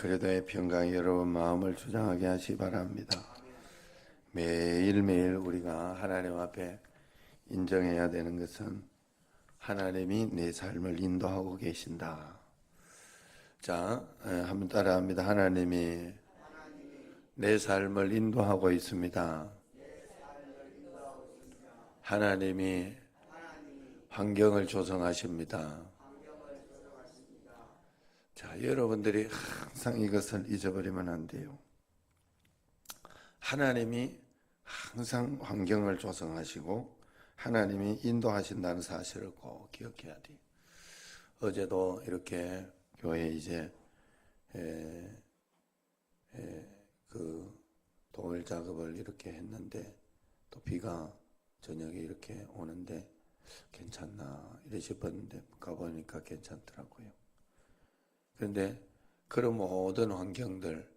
그래도의 평강 여러분 마음을 주장하게 하시 바랍니다. 매일매일 우리가 하나님 앞에 인정해야 되는 것은 하나님이 내 삶을 인도하고 계신다. 자, 한번 따라합니다. 하나님이 내 삶을 인도하고 있습니다. 하나님이 환경을 조성하십니다. 자, 여러분들이 항상 이것을 잊어버리면 안 돼요. 하나님이 항상 환경을 조성하시고 하나님이 인도하신다는 사실을 꼭 기억해야 돼요. 어제도 이렇게 교회 이제 그 도일 작업을 이렇게 했는데 또 비가 저녁에 이렇게 오는데 괜찮나 이래 싶었는데 가보니까 괜찮더라고요. 그런데 그런 모든 환경들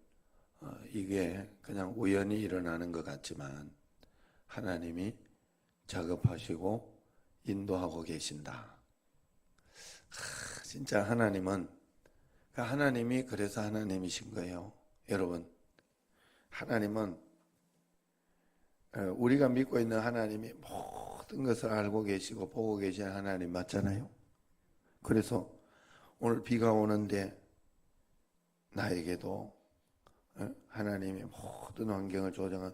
이게 그냥 우연히 일어나는 것 같지만 하나님이 작업하시고 인도하고 계신다. 진짜 하나님이 그래서 하나님이신 거예요. 여러분, 하나님은 우리가 믿고 있는 하나님이 모든 것을 알고 계시고 보고 계신 하나님 맞잖아요. 그래서 오늘 비가 오는데 나에게도 하나님이 모든 환경을 조정한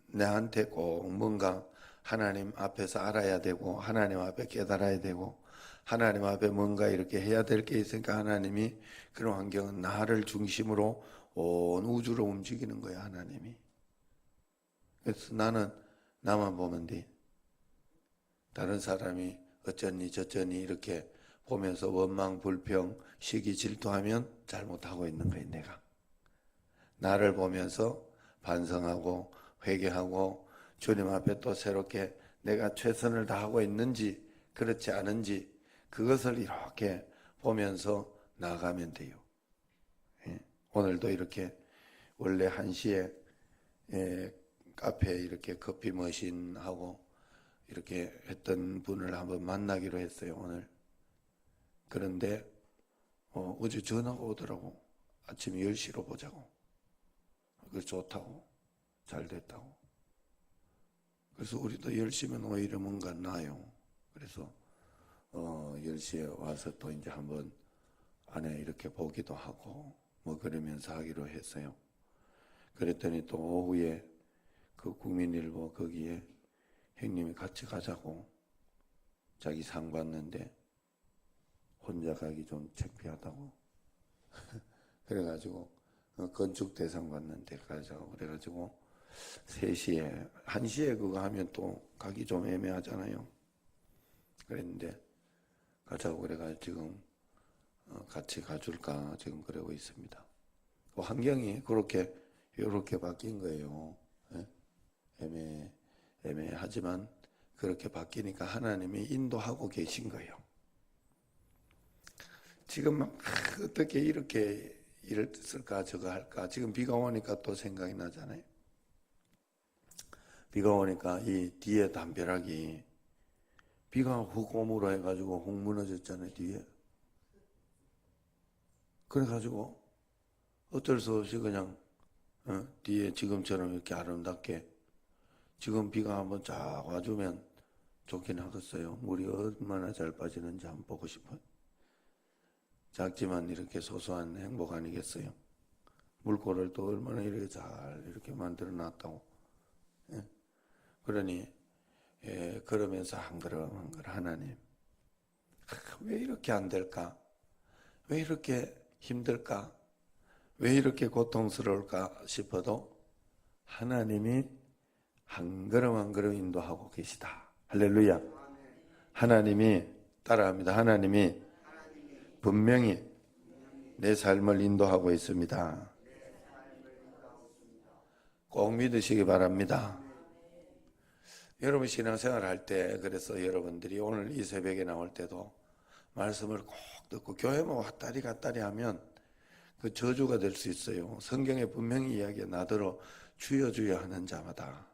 내한테 꼭 뭔가 하나님 앞에서 알아야 되고 하나님 앞에 깨달아야 되고 하나님 앞에 뭔가 이렇게 해야 될 게 있으니까 하나님이 그런 환경은 나를 중심으로 온 우주로 움직이는 거야. 하나님이. 그래서 나는 나만 보면 돼. 다른 사람이 어쩌니 저쩌니 이렇게 보면서 원망, 불평, 시기, 질투하면 잘못하고 있는 거예요. 내가. 나를 보면서 반성하고 회개하고 주님 앞에 또 새롭게 내가 최선을 다하고 있는지 그렇지 않은지 그것을 이렇게 보면서 나아가면 돼요. 오늘도 이렇게 원래 1시에 카페에 이렇게 커피 머신하고 이렇게 했던 분을 한번 만나기로 했어요. 오늘. 그런데 어제 전화가 오더라고. 아침 10시로 보자고. 그 좋다고. 잘 됐다고. 그래서 우리도 10시면 오히려 뭔가 나요. 그래서 10시에 와서 또 이제 한번 안에 이렇게 보기도 하고 뭐 그러면서 하기로 했어요. 그랬더니 또 오후에 그 국민일보 거기에 형님이 같이 가자고 자기 상 받는데 혼자 가기 좀 창피하다고 그래가지고 건축 대상 받는데 가자고 그래가지고 3시에 1시에 그거 하면 또 가기 좀 애매하잖아요. 그랬는데 가자고 그래가지고 지금 같이 가줄까 지금 그러고 있습니다. 그 환경이 그렇게 이렇게 바뀐 거예요. 애매하지만 그렇게 바뀌니까 하나님이 인도하고 계신 거예요. 지금 어떻게 이렇게 이를 쓸까 저거 할까 지금 비가 오니까 또 생각이 나잖아요. 비가 오니까 이 뒤에 담벼락이 비가 훅 오므로 해가지고 훅 무너졌잖아요. 뒤에. 그래가지고 어쩔 수 없이 그냥 뒤에 지금처럼 이렇게 아름답게 지금 비가 한번 쫙 와주면 좋긴 하겠어요. 물이 얼마나 잘 빠지는지 한번 보고 싶어요. 작지만 이렇게 소소한 행복 아니겠어요? 물꼬를 또 얼마나 이렇게 잘 이렇게 만들어 놨다고. 그러니 그러면서 한 걸음 한 걸음 하나님 왜 이렇게 안 될까? 왜 이렇게 힘들까? 왜 이렇게 고통스러울까 싶어도 하나님이 한 걸음 한 걸음 인도하고 계시다. 할렐루야. 하나님이 따라합니다. 하나님이 분명히 내 삶을 인도하고 있습니다. 꼭 믿으시기 바랍니다. 여러분 신앙생활 할 때 그래서 여러분들이 오늘 이 새벽에 나올 때도 말씀을 꼭 듣고 교회만 왔다리 갔다리 하면 그 저주가 될 수 있어요. 성경에 분명히 이야기해 나더러 주여 주여 하는 자마다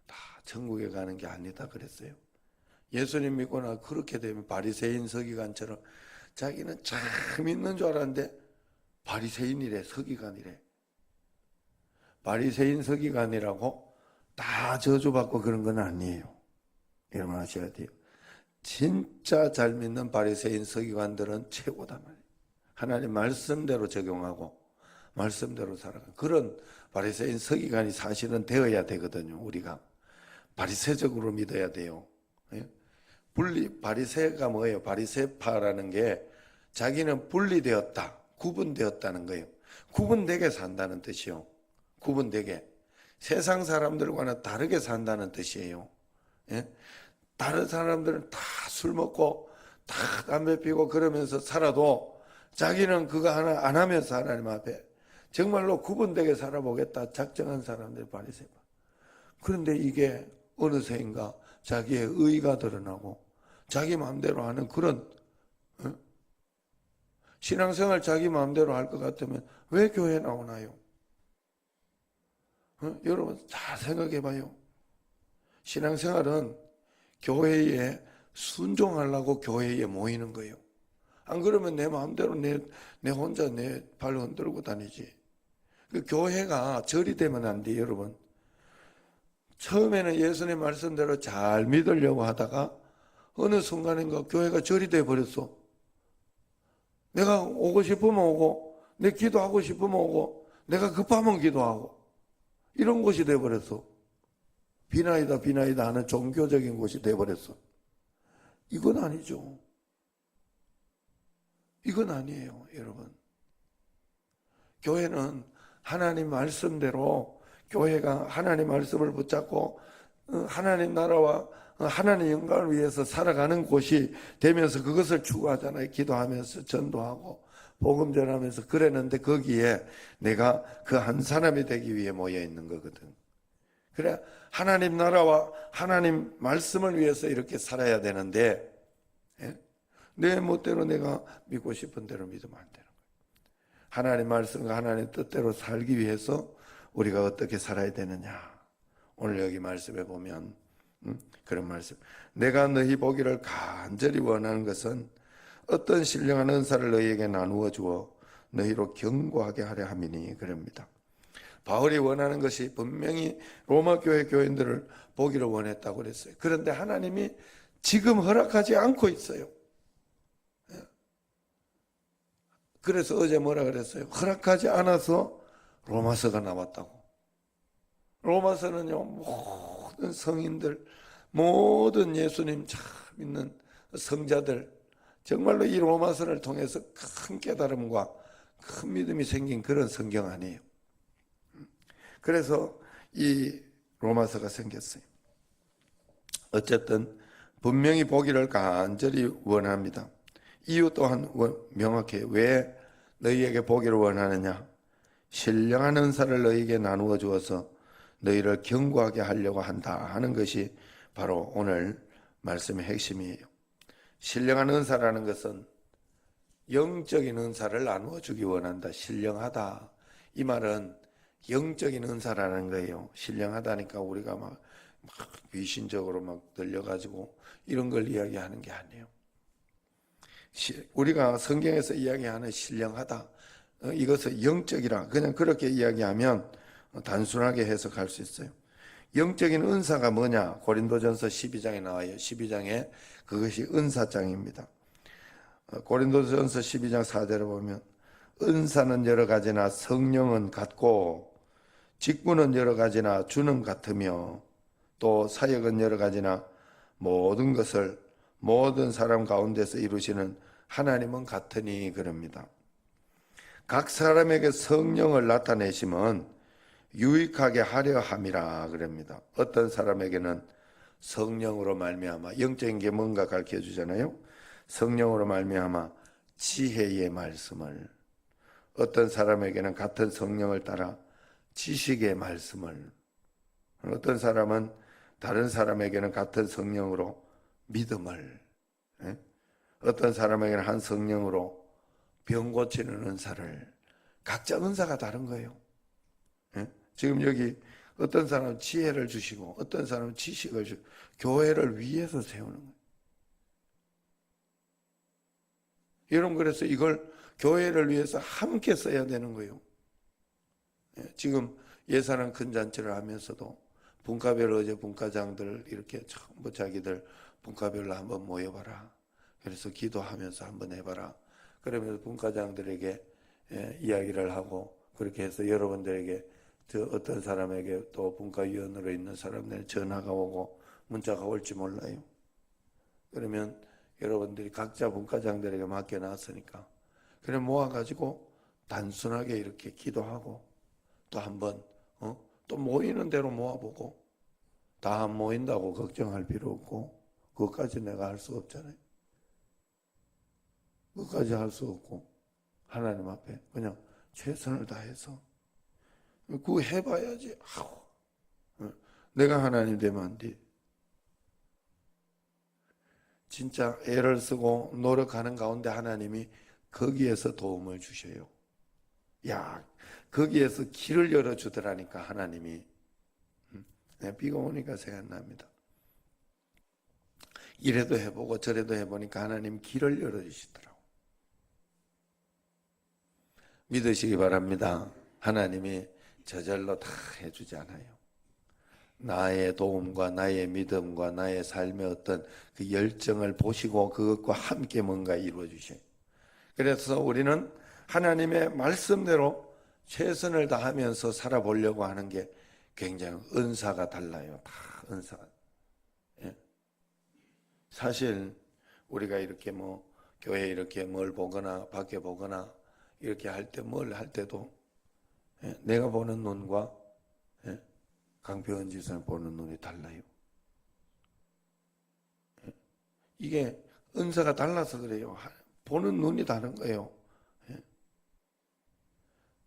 다 천국에 가는 게 아니다 그랬어요. 예수님 믿거나 그렇게 되면 바리새인 서기관처럼 자기는 참 믿는 줄 알았는데 바리새인이래, 서기관이래. 바리새인 서기관이라고 다 저주받고 그런 건 아니에요. 여러분 아셔야 돼요. 진짜 잘 믿는 바리새인 서기관들은 최고다 말이에요. 하나님 말씀대로 적용하고 말씀대로 살아가는 그런 바리새인 서기관이 사실은 되어야 되거든요. 우리가 바리새적으로 믿어야 돼요. 바리새가 뭐예요? 바리새파라는 게 자기는 분리되었다, 구분되었다는 거예요. 구분되게 산다는 뜻이요. 구분되게. 세상 사람들과는 다르게 산다는 뜻이에요. 다른 사람들은 다 술 먹고 다 담배 피고 그러면서 살아도 자기는 그거 하나 안 하면서 하나님 앞에 정말로 구분되게 살아보겠다 작정한 사람들 바리새파. 그런데 이게 어느새인가 자기의 의가 드러나고 자기 마음대로 하는 그런 신앙생활 자기 마음대로 할 것 같으면 왜 교회 나오나요? 여러분 잘 생각해 봐요. 신앙생활은 교회에 순종하려고 교회에 모이는 거예요. 안 그러면 내 마음대로 내 혼자 내 발 흔들고 다니지. 그 교회가 절이 되면 안 돼요, 여러분. 처음에는 예수님 말씀대로 잘 믿으려고 하다가 어느 순간인가 교회가 절이 돼 버렸어. 내가 오고 싶으면 오고, 내 기도하고 싶으면 오고, 내가 급하면 기도하고, 이런 곳이 돼 버렸어. 비나이다 비나이다 하는 종교적인 곳이 돼 버렸어. 이건 아니죠. 이건 아니에요, 여러분. 교회는 하나님 말씀대로 교회가 하나님 말씀을 붙잡고 하나님 나라와 하나님 영광을 위해서 살아가는 곳이 되면서 그것을 추구하잖아요. 기도하면서 전도하고 복음 전하면서 그랬는데 거기에 내가 그 한 사람이 되기 위해 모여 있는 거거든. 그래 하나님 나라와 하나님 말씀을 위해서 이렇게 살아야 되는데 내 멋대로 내가 믿고 싶은 대로 믿으면 안 되는 거예요. 하나님 말씀과 하나님 뜻대로 살기 위해서 우리가 어떻게 살아야 되느냐. 오늘 여기 말씀에 보면 그런 말씀. 내가 너희 보기를 간절히 원하는 것은 어떤 신령한 은사를 너희에게 나누어 주어 너희로 견고하게 하려 함이니 그럽니다. 바울이 원하는 것이 분명히 로마 교회 교인들을 보기를 원했다고 그랬어요. 그런데 하나님이 지금 허락하지 않고 있어요. 그래서 어제 뭐라 그랬어요? 허락하지 않아서 로마서가 나왔다고. 로마서는요, 모든 성인들, 모든 예수님 참 믿는 성자들, 정말로 이 로마서를 통해서 큰 깨달음과 큰 믿음이 생긴 그런 성경 아니에요. 그래서 이 로마서가 생겼어요. 어쨌든 분명히 보기를 간절히 원합니다. 이유 또한 명확해요. 왜 너희에게 보기를 원하느냐? 신령한 은사를 너희에게 나누어 주어서 너희를 견고하게 하려고 한다 하는 것이 바로 오늘 말씀의 핵심이에요. 신령한 은사라는 것은 영적인 은사를 나누어 주기 원한다. 신령하다. 이 말은 영적인 은사라는 거예요. 신령하다니까 우리가 막 미신적으로 막 들려가지고 이런 걸 이야기하는 게 아니에요. 우리가 성경에서 이야기하는 신령하다, 이것을 영적이라 그냥 그렇게 이야기하면 단순하게 해석할 수 있어요. 영적인 은사가 뭐냐? 고린도전서 12장에 나와요. 12장에 그것이 은사장입니다. 고린도전서 12장 4절에 보면 은사는 여러 가지나 성령은 같고 직분은 여러 가지나 주는 같으며 또 사역은 여러 가지나 모든 것을 모든 사람 가운데서 이루시는 하나님은 같으니 그럽니다. 각 사람에게 성령을 나타내심은 유익하게 하려 함이라 그럽니다. 어떤 사람에게는 성령으로 말미암아 영적인 게 뭔가 가르쳐 주잖아요. 성령으로 말미암아 지혜의 말씀을, 어떤 사람에게는 같은 성령을 따라 지식의 말씀을, 어떤 사람은 다른 사람에게는 같은 성령으로 믿음을, 어떤 사람에게는 한 성령으로 병 고치는 은사를, 각자 은사가 다른 거예요. 지금 여기 어떤 사람은 지혜를 주시고 어떤 사람은 지식을 주시고 교회를 위해서 세우는 거예요. 여러분, 그래서 이걸 교회를 위해서 함께 써야 되는 거예요. 지금 예산은 큰 잔치를 하면서도 분과별 어제 분과장들 이렇게 전부 자기들 분과별로 한번 모여봐라. 그래서 기도하면서 한번 해봐라. 그러면서 분과장들에게 이야기를 하고 그렇게 해서 여러분들에게 저 어떤 사람에게 또 분과위원으로 있는 사람들 전화가 오고 문자가 올지 몰라요. 그러면 여러분들이 각자 분과장들에게 맡겨놨으니까 그래 모아가지고 단순하게 이렇게 기도하고 또 한번 또 모이는 대로 모아보고 다 안 모인다고 걱정할 필요 없고 그것까지 내가 할 수 없잖아요. 그것까지 할 수 없고 하나님 앞에 그냥 최선을 다해서 그거 해봐야지. 내가 하나님 되면 안 돼. 진짜 애를 쓰고 노력하는 가운데 하나님이 거기에서 도움을 주셔요. 야, 거기에서 길을 열어주더라니까 하나님이. 비가 오니까 생각납니다. 이래도 해보고 저래도 해보니까 하나님 길을 열어주시더라고. 믿으시기 바랍니다. 하나님이 저절로 다 해주지 않아요. 나의 도움과 나의 믿음과 나의 삶의 어떤 그 열정을 보시고 그것과 함께 뭔가 이루어주셔요. 그래서 우리는 하나님의 말씀대로 최선을 다하면서 살아보려고 하는 게 굉장히 은사가 달라요. 다 은사가. 예. 사실 우리가 이렇게 교회 이렇게 뭘 보거나 밖에 보거나 이렇게 할 때 뭘 할 때도 내가 보는 눈과 강병원 지사님 보는 눈이 달라요. 이게 은사가 달라서 그래요. 보는 눈이 다른 거예요.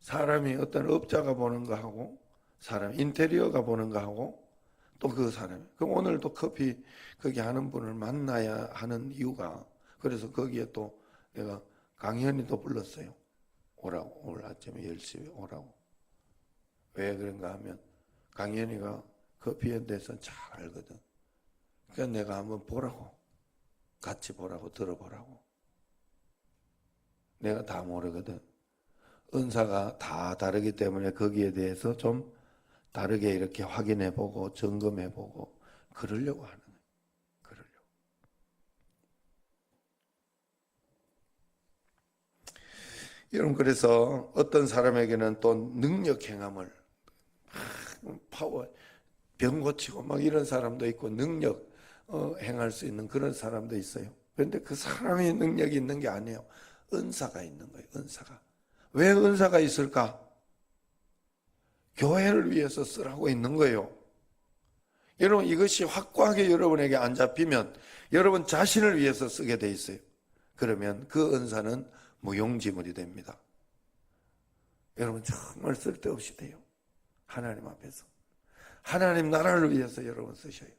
사람이 어떤 업자가 보는 거하고 사람 인테리어가 보는 거하고 또 그 사람. 그럼 오늘도 커피 거기 하는 분을 만나야 하는 이유가 그래서 거기에 또 내가 강현이도 불렀어요. 오라고 오늘 아침에 열심히 오라고. 왜 그런가 하면 강현이가 커피에 대해서 잘 알거든. 그러니까 내가 한번 보라고 같이 보라고 들어보라고. 내가 다 모르거든. 은사가 다 다르기 때문에 거기에 대해서 좀 다르게 이렇게 확인해보고 점검해보고 그러려고 하는 거예요. 그러려고. 여러분 그래서 어떤 사람에게는 또 능력 행함을 파워 병 고치고 막 이런 사람도 있고 능력 행할 수 있는 그런 사람도 있어요. 그런데 그 사람이 능력이 있는 게 아니에요. 은사가 있는 거예요. 은사가. 왜 은사가 있을까? 교회를 위해서 쓰라고 있는 거예요. 여러분 이것이 확고하게 여러분에게 안 잡히면 여러분 자신을 위해서 쓰게 돼 있어요. 그러면 그 은사는 무용지물이 됩니다. 여러분 정말 쓸데없이 돼요. 하나님 앞에서. 하나님 나라를 위해서 여러분 쓰셔요.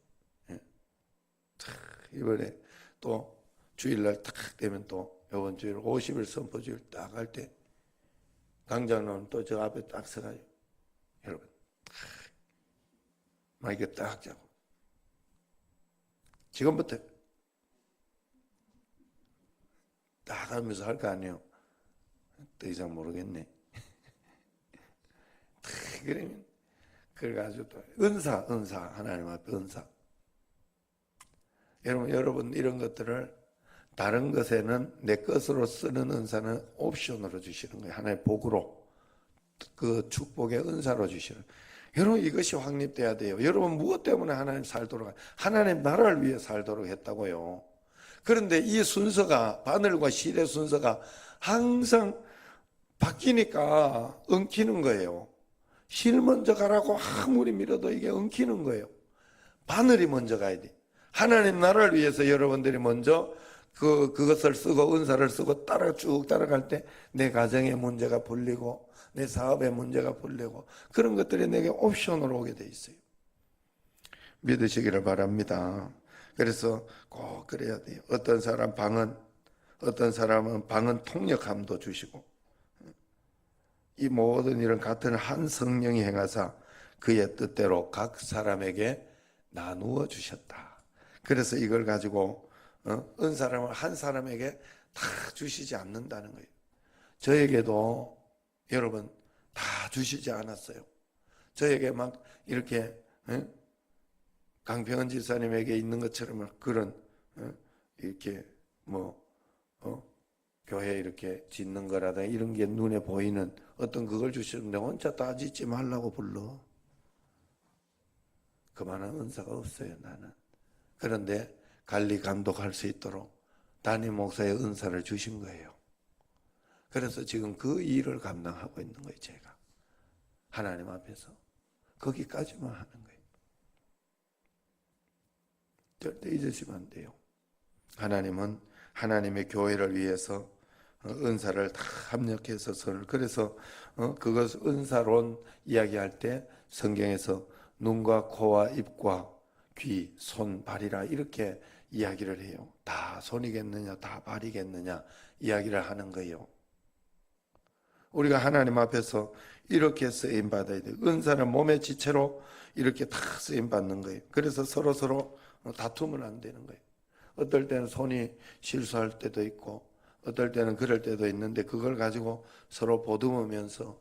이번에 또 주일날 딱 되면 또 이번 주일 50일 선포주일 딱 할 때 강장로는 또 저 앞에 딱 서가요. 여러분 마이크 딱 잡고 지금부터 딱 하면서 할 거 아니에요. 더 이상 모르겠네. 그러면 그래가지고 또 은사 하나님 앞에 은사. 여러분 이런 것들을 다른 것에는 내 것으로 쓰는 은사는 옵션으로 주시는 거예요. 하나의 복으로 그 축복의 은사로 주시는. 여러분 이것이 확립돼야 돼요. 여러분 무엇 때문에 하나님 살도록 하나님 나라를 위해 살도록 했다고요. 그런데 이 순서가 바늘과 실의 순서가 항상 바뀌니까 엉키는 거예요. 실 먼저 가라고 아무리 밀어도 이게 엉키는 거예요. 바늘이 먼저 가야 돼. 하나님 나라를 위해서 여러분들이 먼저 그것을 쓰고 은사를 쓰고 쭉 따라갈 때 내 가정에 문제가 풀리고 내 사업에 문제가 풀리고 그런 것들이 내게 옵션으로 오게 돼 있어요. 믿으시기를 바랍니다. 그래서 꼭 그래야 돼요. 어떤 사람은 방언 통역함도 주시고 이 모든 일은 같은 한 성령이 행하사 그의 뜻대로 각 사람에게 나누어 주셨다. 그래서 이걸 가지고 은사를 한 사람에게 다 주시지 않는다는 거예요. 저에게도 여러분 다 주시지 않았어요. 저에게 막 이렇게 강평원 집사님에게 있는 것처럼 그런 이렇게 교회 이렇게 짓는 거라든가 이런 게 눈에 보이는 어떤 그걸 주시는데 혼자 다 짓지 말라고 불러. 그만한 은사가 없어요, 나는. 그런데 관리 감독할 수 있도록 담임 목사의 은사를 주신 거예요. 그래서 지금 그 일을 감당하고 있는 거예요, 제가. 하나님 앞에서. 거기까지만 하는 거예요. 절대 잊으시면 안 돼요. 하나님은 하나님의 교회를 위해서 은사를 다 합력해서 그래서 그것 은사론 이야기할 때 성경에서 눈과 코와 입과 귀, 손, 발이라 이렇게 이야기를 해요. 다 손이겠느냐, 다 발이겠느냐 이야기를 하는 거예요. 우리가 하나님 앞에서 이렇게 쓰임 받아야 돼요. 은사는 몸의 지체로 이렇게 다 쓰임 받는 거예요. 그래서 서로 다투면 안 되는 거예요. 어떨 때는 손이 실수할 때도 있고 어떨 때는 그럴 때도 있는데 그걸 가지고 서로 보듬으면서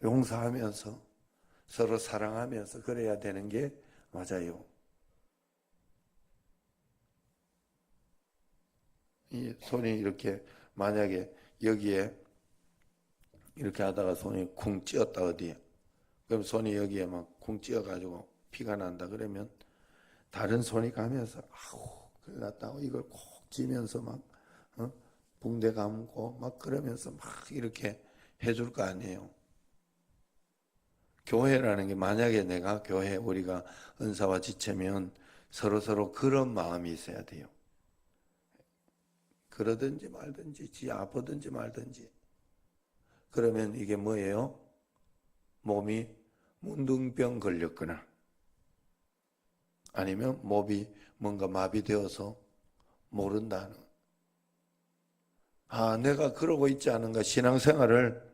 용서하면서 서로 사랑하면서 그래야 되는 게 맞아요. 이 손이 이렇게 만약에 여기에 이렇게 하다가 손이 쿵 찧었다 어디에 그럼 손이 여기에 막 쿵 찧어가지고 피가 난다 그러면 다른 손이 가면서 아우 큰일 났다고 이걸 콕 쥐면서 막 붕대 감고 막 그러면서 막 이렇게 해줄 거 아니에요. 교회라는 게 만약에 내가 교회 우리가 은사와 지체면 서로 그런 마음이 있어야 돼요. 그러든지 말든지 지 아프든지 말든지 그러면 이게 뭐예요? 몸이 문둥병 걸렸거나 아니면 몸이 뭔가 마비되어서 모른다는 내가 그러고 있지 않은가 신앙생활을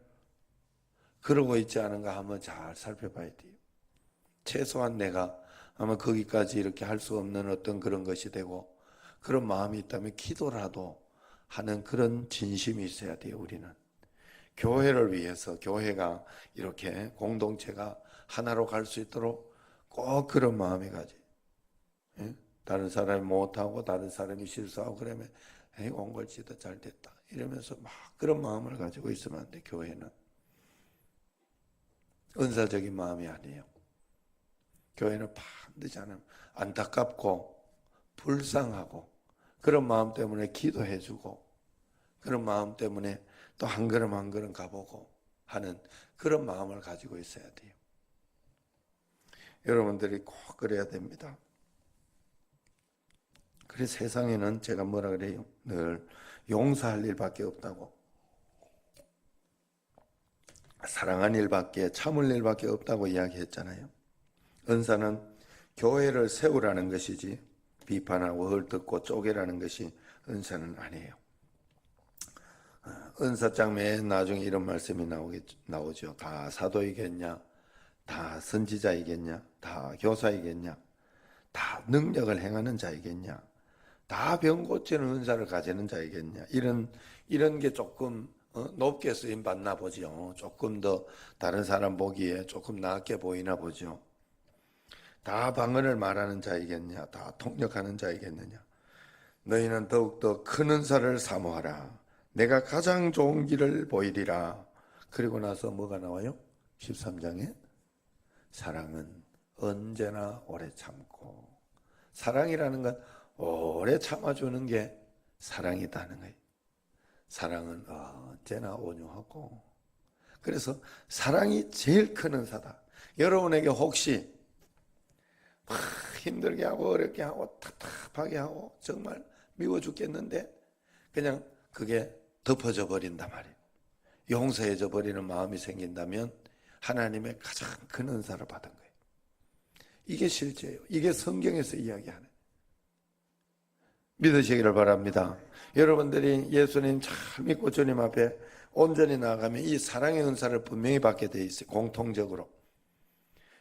그러고 있지 않은가 한번 잘 살펴봐야 돼요. 최소한 내가 아마 거기까지 이렇게 할 수 없는 어떤 그런 것이 되고 그런 마음이 있다면 기도라도 하는 그런 진심이 있어야 돼요. 우리는 교회를 위해서 교회가 이렇게 공동체가 하나로 갈 수 있도록 꼭 그런 마음이 가지. 다른 사람이 못하고 다른 사람이 실수하고 그러면 옹골지도 잘 됐다 이러면서 막 그런 마음을 가지고 있으면 안 돼. 교회는 은사적인 마음이 아니에요. 교회는 반드시 안타깝고 불쌍하고 그런 마음 때문에 기도해주고 그런 마음 때문에 또 한 걸음 한 걸음 가보고 하는 그런 마음을 가지고 있어야 돼요. 여러분들이 꼭 그래야 됩니다. 그래서 세상에는 제가 뭐라 그래요? 늘 용서할 일밖에 없다고. 사랑한 일밖에 참을 일밖에 없다고 이야기했잖아요. 은사는 교회를 세우라는 것이지 비판하고 헐뜯고 쪼개라는 것이 은사는 아니에요. 은사장 맨 나중에 이런 말씀이 나오죠. 다 사도이겠냐? 다 선지자이겠냐? 다 교사이겠냐? 다 능력을 행하는 자이겠냐? 다 병 고치는 은사를 가지는 자이겠냐? 이런 게 조금 높게 쓰임 받나 보죠. 조금 더 다른 사람 보기에 조금 낫게 보이나 보죠. 다 방언을 말하는 자이겠냐? 다 통역하는 자이겠느냐? 너희는 더욱더 큰 은사를 사모하라. 내가 가장 좋은 길을 보이리라. 그리고 나서 뭐가 나와요? 13장에 사랑은 언제나 오래 참고. 사랑이라는 건 오래 참아주는 게 사랑이다는 거예요. 사랑은 언제나 온유하고. 그래서 사랑이 제일 큰 은사다. 여러분에게 혹시 막 힘들게 하고 어렵게 하고 답답하게 하고 정말 미워 죽겠는데 그냥 그게 덮어져 버린단 말이에요. 용서해져 버리는 마음이 생긴다면 하나님의 가장 큰 은사를 받은 거예요. 이게 실제예요. 이게 성경에서 이야기하는 믿으시기를 바랍니다. 여러분들이 예수님 잘 믿고 주님 앞에 온전히 나아가면 이 사랑의 은사를 분명히 받게 돼 있어요. 공통적으로.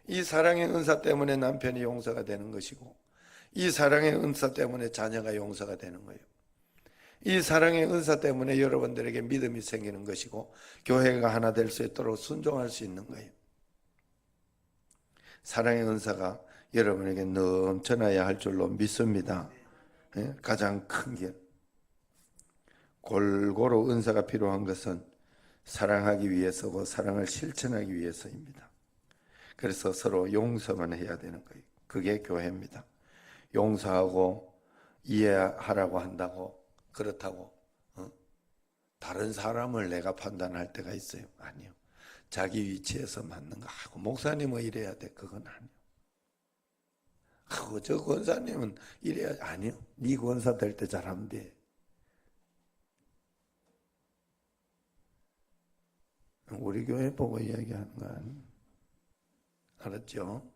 이 사랑의 은사 때문에 남편이 용서가 되는 것이고 이 사랑의 은사 때문에 자녀가 용서가 되는 거예요. 이 사랑의 은사 때문에 여러분들에게 믿음이 생기는 것이고 교회가 하나 될 수 있도록 순종할 수 있는 거예요. 사랑의 은사가 여러분에게 넘쳐나야 할 줄로 믿습니다. 예? 가장 큰 길. 골고루 은사가 필요한 것은 사랑하기 위해서고 사랑을 실천하기 위해서입니다. 그래서 서로 용서만 해야 되는 거예요. 그게 교회입니다. 용서하고 이해하라고 한다고 그렇다고 다른 사람을 내가 판단할 때가 있어요. 아니요. 자기 위치에서 맞는 거 하고 목사님은 이래야 돼. 그건 아니요. 하고 저 권사님은 이래야 아니요. 네 권사 될 때 잘하면 돼. 우리 교회 보고 이야기하는 거 아니에요. 알았죠?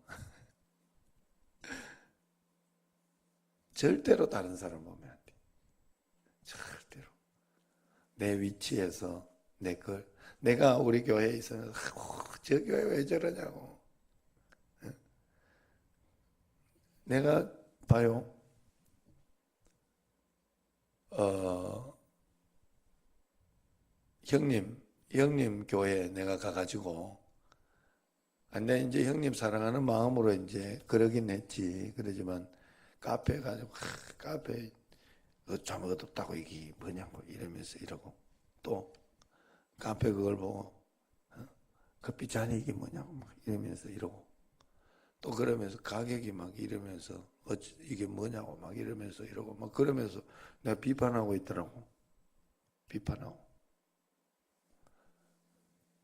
절대로 다른 사람 보면 안 돼. 절대로. 내 위치에서 내가 우리 교회에 있으면 저 교회 왜 저러냐고. 내가 봐요. 형님 교회에 내가 가가지고 근데 이제 형님 사랑하는 마음으로 이제 그러긴 했지. 그러지만 카페 가지고 카페 잘못 없다고 이게 뭐냐고 이러면서 이러고 또 카페 그걸 보고 커피 잔이 이게 뭐냐고 막 이러면서 이러고 또 그러면서 가격이 막 이러면서 이게 뭐냐고 막 이러면서 이러고 막 그러면서 내가 비판하고 있더라고. 비판하고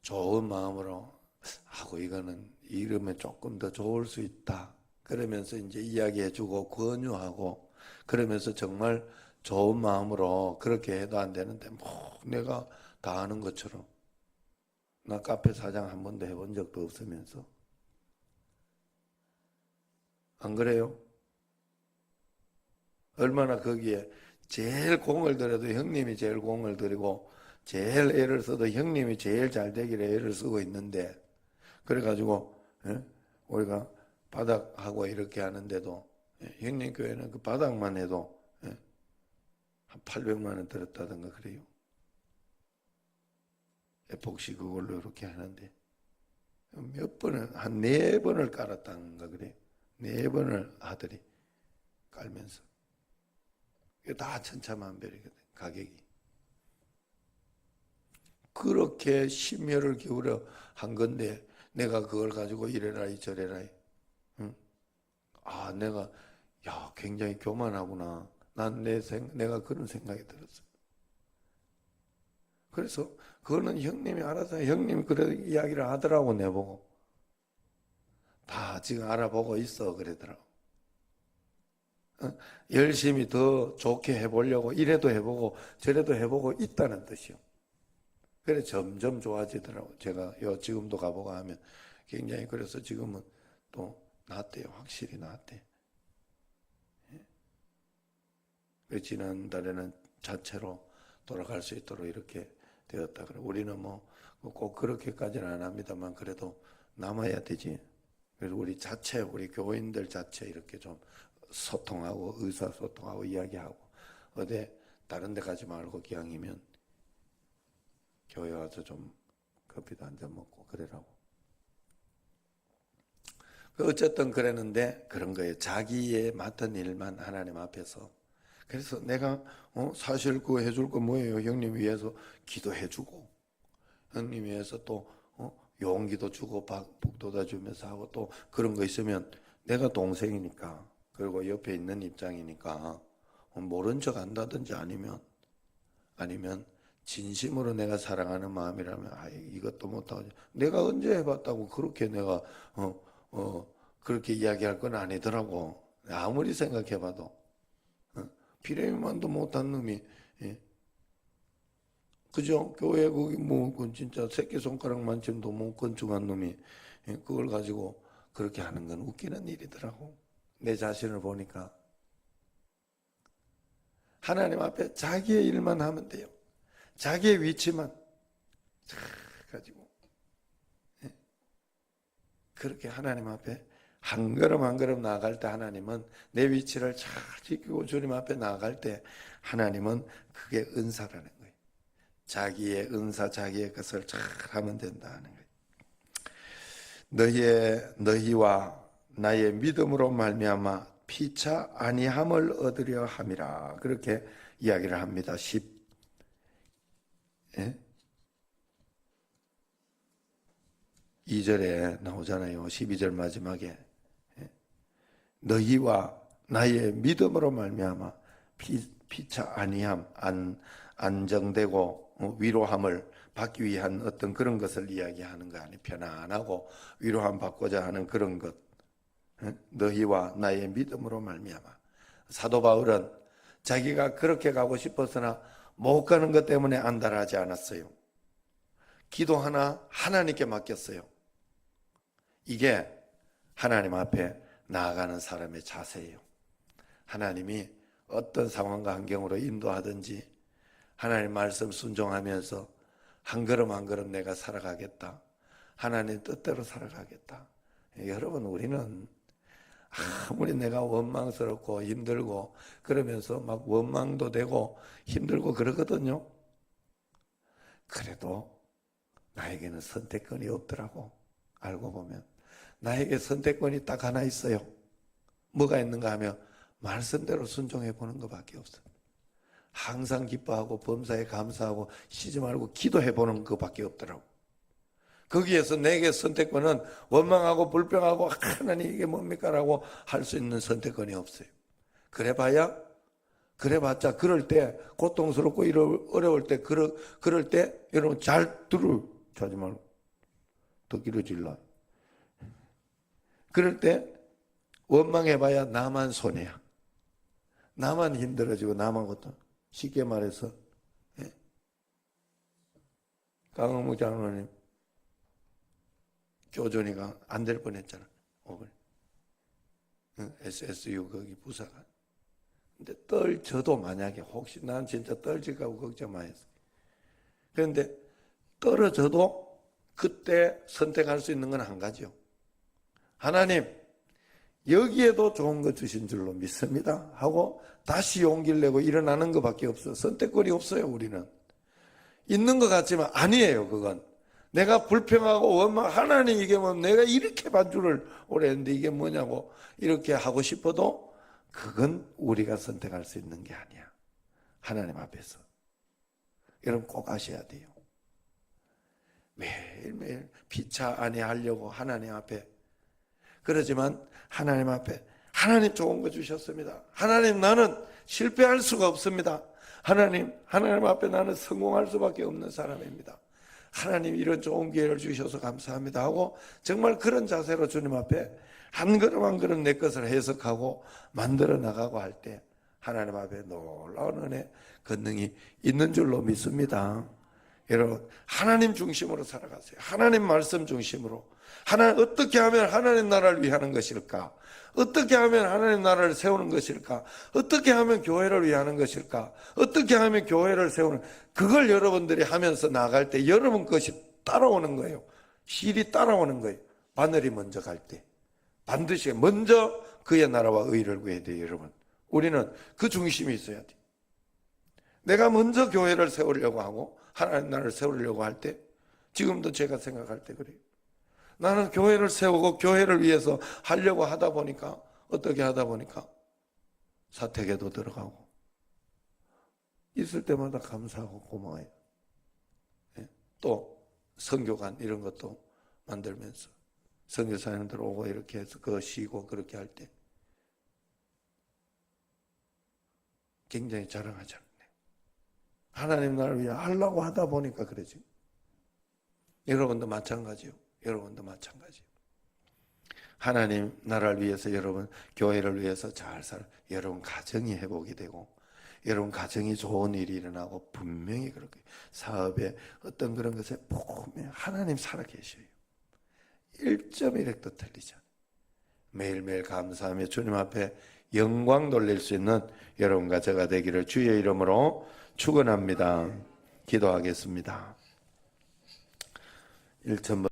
좋은 마음으로 하고 이거는 이러면 조금 더 좋을 수 있다. 그러면서 이제 이야기해주고 권유하고 그러면서 정말 좋은 마음으로 그렇게 해도 안 되는데 뭐 내가 다 아는 것처럼 나 카페 사장 한 번도 해본 적도 없으면서 안 그래요? 얼마나 거기에 제일 공을 들여도 형님이 제일 공을 들이고 제일 애를 써도 형님이 제일 잘 되기를 애를 쓰고 있는데 그래가지고 우리가 바닥하고 이렇게 하는데도 형님 교회는 그 바닥만 해도 한 800만 원 들었다던가 그래요. 에폭시 그걸로 이렇게 하는데 몇 번을 한 4번을 깔았다는가 그래요. 4번을 아들이 깔면서 이게 다 천차만별이거든 가격이. 그렇게 심혈을 기울여 한 건데 내가 그걸 가지고 이래라 저래라. 응? 아 내가 굉장히 교만하구나. 내가 그런 생각이 들었어요. 그래서 그거는 형님이 알아서 형님이 그런 이야기를 하더라고 내보고 다 지금 알아보고 있어 그러더라고. 열심히 더 좋게 해보려고 이래도 해보고 저래도 해보고 있다는 뜻이요. 그래 점점 좋아지더라고. 제가 지금도 가보고 하면 굉장히 그래서 지금은 또 나았대요. 확실히 나았대. 지난달에는 자체로 돌아갈 수 있도록 이렇게 되었다. 그래 우리는 뭐 꼭 그렇게까지는 안 합니다만 그래도 남아야 되지. 그래서 우리 교인들 자체 이렇게 좀 소통하고 의사소통하고 이야기하고 어디 다른 데 가지 말고 기왕이면 교회 와서 좀 커피도 한잔 먹고 그러라고. 어쨌든 그랬는데 그런 거예요. 자기의 맡은 일만 하나님 앞에서. 그래서 내가 사실 그거 해줄 거 뭐예요? 형님 위해서 기도해주고 형님 위해서 또 용기도 주고 복도다 주면서 하고 또 그런 거 있으면 내가 동생이니까 그리고 옆에 있는 입장이니까 모른 척 한다든지 아니면 진심으로 내가 사랑하는 마음이라면 이것도 못하고 내가 언제 해봤다고 그렇게 내가 그렇게 이야기할 건 아니더라고. 아무리 생각해봐도 피레미만도 못한 놈이 그죠? 교회 거기 진짜 새끼손가락만큼도 못 건축한 놈이 그걸 가지고 그렇게 하는 건 웃기는 일이더라고. 내 자신을 보니까 하나님 앞에 자기의 일만 하면 돼요. 자기의 위치만 가지고 그렇게 하나님 앞에 한 걸음 한 걸음 나아갈 때 하나님은 내 위치를 잘 지키고 주님 앞에 나아갈 때 하나님은 그게 은사라는 거예요. 자기의 은사, 자기의 것을 잘 하면 된다는 거예요. 너희와 나의 믿음으로 말미암아 피차 아니함을 얻으려 함이라. 그렇게 이야기를 합니다. 12절에 나오잖아요. 12절 마지막에 너희와 나의 믿음으로 말미암아 피차 아니함, 안정되고 위로함을 받기 위한 어떤 그런 것을 이야기하는 거 아니에요. 편안하고 위로함 받고자 하는 그런 것. 너희와 나의 믿음으로 말미암아. 사도 바울은 자기가 그렇게 가고 싶었으나 못 가는 것 때문에 안달하지 않았어요. 기도 하나님께 맡겼어요. 이게 하나님 앞에 나아가는 사람의 자세예요. 하나님이 어떤 상황과 환경으로 인도하든지 하나님 말씀 순종하면서 한 걸음 한 걸음 내가 살아가겠다. 하나님 뜻대로 살아가겠다. 여러분, 우리는 아무리 내가 원망스럽고 힘들고 그러면서 막 원망도 되고 힘들고 그러거든요. 그래도 나에게는 선택권이 없더라고. 알고 보면 나에게 선택권이 딱 하나 있어요. 뭐가 있는가 하면 말씀대로 순종해 보는 것밖에 없어요. 항상 기뻐하고 범사에 감사하고 쉬지 말고 기도해 보는 것밖에 없더라고. 거기에서 내게 선택권은 원망하고 불평하고 하나님 이게 뭡니까? 라고 할 수 있는 선택권이 없어요. 그래봤자 그럴 때 고통스럽고 어려울 때 그럴 때 여러분 잘 자지 말고 더 길어질라. 그럴 때 원망해봐야 나만 손해야. 나만 힘들어지고 나만 고통. 쉽게 말해서 강흥무 장로님 교존이가 안 될 뻔했잖아. SSU 거기 부사가. 근데 떨져도 만약에 혹시 난 진짜 떨질까고 걱정 많이 했어. 그런데 떨어져도 그때 선택할 수 있는 건 한 가지요. 하나님 여기에도 좋은 거 주신 줄로 믿습니다 하고 다시 용기를 내고 일어나는 것밖에 없어요. 선택권이 없어요. 우리는 있는 것 같지만 아니에요. 그건 내가 불평하고 원망 하나님 이게 뭐 내가 이렇게 반주를 오래 했는데 이게 뭐냐고 이렇게 하고 싶어도 그건 우리가 선택할 수 있는 게 아니야. 하나님 앞에서. 여러분 꼭 아셔야 돼요. 매일매일 피차 아니하려고 하나님 앞에. 그러지만 하나님 앞에 하나님 좋은 거 주셨습니다. 하나님 나는 실패할 수가 없습니다. 하나님 앞에 나는 성공할 수밖에 없는 사람입니다. 하나님 이런 좋은 기회를 주셔서 감사합니다 하고 정말 그런 자세로 주님 앞에 한 걸음 한 걸음 내 것을 해석하고 만들어 나가고 할 때 하나님 앞에 놀라운 은혜 권능이 있는 줄로 믿습니다. 여러분 하나님 중심으로 살아가세요. 하나님 말씀 중심으로. 어떻게 하면 하나님 나라를 위하는 것일까? 어떻게 하면 하나님 나라를 세우는 것일까? 어떻게 하면 교회를 위하는 것일까? 어떻게 하면 교회를 세우는 그걸 여러분들이 하면서 나갈 때 여러분 것이 따라오는 거예요. 실이 따라오는 거예요. 바늘이 먼저 갈 때 반드시 먼저 그의 나라와 의를 구해야 돼요. 여러분 우리는 그 중심이 있어야 돼요. 내가 먼저 교회를 세우려고 하고 하나님 나라를 세우려고 할 때 지금도 제가 생각할 때 그래요. 나는 교회를 세우고 교회를 위해서 하려고 하다 보니까 어떻게 하다 보니까 사택에도 들어가고 있을 때마다 감사하고 고마워요. 또 선교관 이런 것도 만들면서 선교사님들 오고 이렇게 해서 그거 쉬고 그렇게 할 때 굉장히 자랑하지 않네. 하나님 나라를 위해 하려고 하다 보니까 그러지. 여러분도 마찬가지요. 여러분도 마찬가지요. 하나님 나라를 위해서 여러분 교회를 위해서 잘 살아. 여러분 가정이 회복이 되고 여러분 가정이 좋은 일이 일어나고 분명히 그렇게 사업에 어떤 그런 것에 보면 하나님 살아계셔요. 1.1획도 틀리지 않아요. 매일매일 감사하며 주님 앞에 영광 돌릴 수 있는 여러분과 제가 되기를 주의 이름으로 축원합니다. 기도하겠습니다. 1천 번